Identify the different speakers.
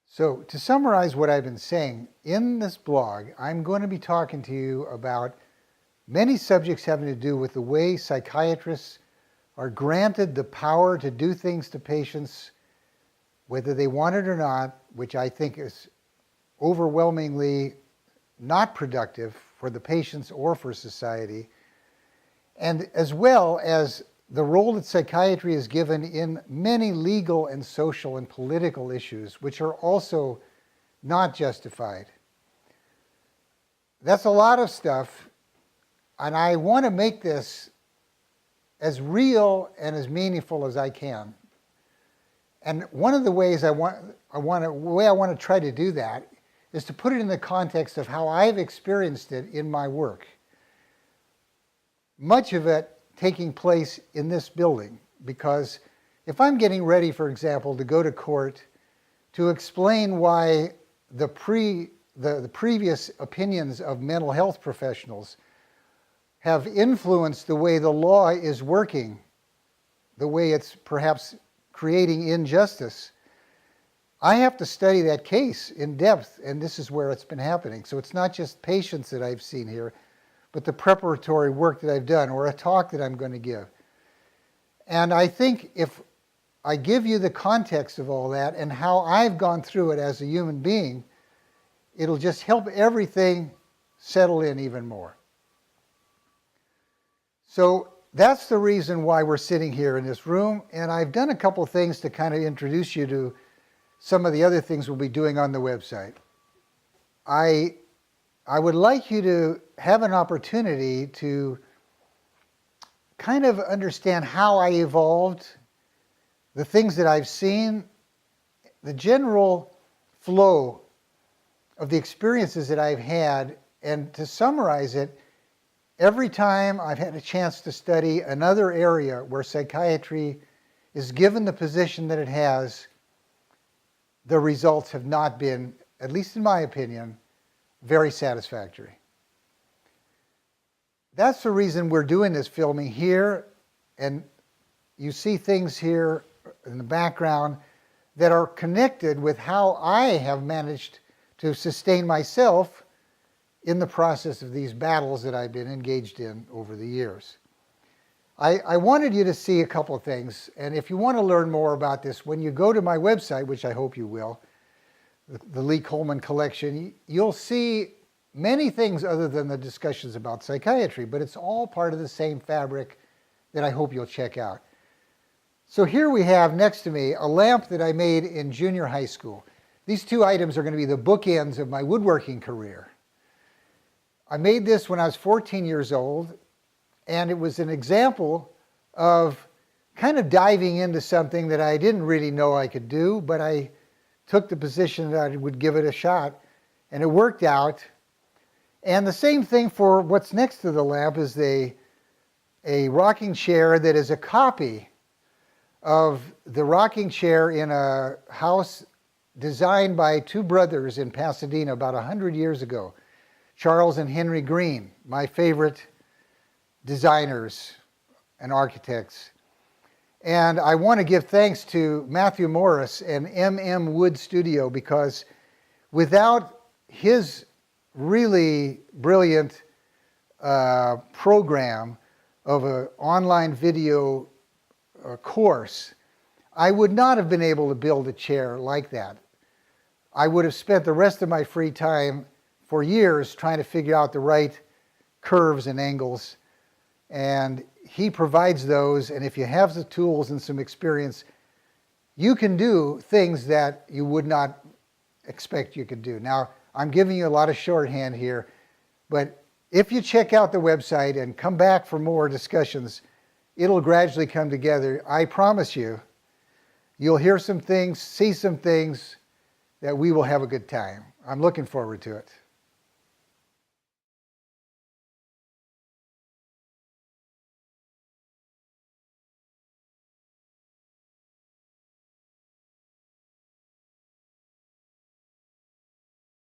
Speaker 1: So to summarize what I've been saying, in this blog, I'm going to be talking to you about many subjects having to do with the way psychiatrists are granted the power to do things to patients, whether they want it or not, which I think is overwhelmingly not productive for the patients or for society, and as well as the role that psychiatry is given in many legal and social and political issues, which are also not justified. That's a lot of stuff, and I want to make this as real and as meaningful as I can. And one of the ways I want to try to do that is to put it in the context of how I've experienced it in my work. Much of it taking place in this building, because if I'm getting ready, for example, to go to court to explain why the previous opinions of mental health professionals have influenced the way the law is working, the way it's perhaps creating injustice, I have to study that case in depth, and this is where it's been happening. So it's not just patients that I've seen here, but the preparatory work that I've done or a talk that I'm going to give. And I think if I give you the context of all that and how I've gone through it as a human being, it'll just help everything settle in even more. So that's the reason why we're sitting here in this room, and I've done a couple of things to kind of introduce you to some of the other things we'll be doing on the website. I would like you to have an opportunity to kind of understand how I evolved, the things that I've seen, the general flow of the experiences that I've had, and to summarize it, every time I've had a chance to study another area where psychiatry is given the position that it has, the results have not been, at least in my opinion, very satisfactory. That's the reason we're doing this filming here, and you see things here in the background that are connected with how I have managed to sustain myself in the process of these battles that I've been engaged in over the years. I wanted you to see a couple of things, and if you want to learn more about this, when you go to my website, which I hope you will, the Lee Coleman Collection, you'll see many things other than the discussions about psychiatry, but it's all part of the same fabric that I hope you'll check out. So here we have next to me a lamp that I made in junior high school. These two items are going to be the bookends of my woodworking career. I made this when I was 14 years old, and it was an example of kind of diving into something that I didn't really know I could do, but I took the position that I would give it a shot, and it worked out. And the same thing for what's next to the lamp is a rocking chair that is a copy of the rocking chair in a house designed by two brothers in Pasadena about 100 years ago, Charles and Henry Green, my favorite designers and architects. And I want to give thanks to Matthew Morris and M.M. Wood Studio, because without his really brilliant program of an online video course, I would not have been able to build a chair like that. I would have spent the rest of my free time for years trying to figure out the right curves and angles, and he provides those, and if you have the tools and some experience, you can do things that you would not expect you could do. Now, I'm giving you a lot of shorthand here, but if you check out the website and come back for more discussions, it'll gradually come together. I promise you, you'll hear some things, see some things that we will have a good time. I'm looking forward to it.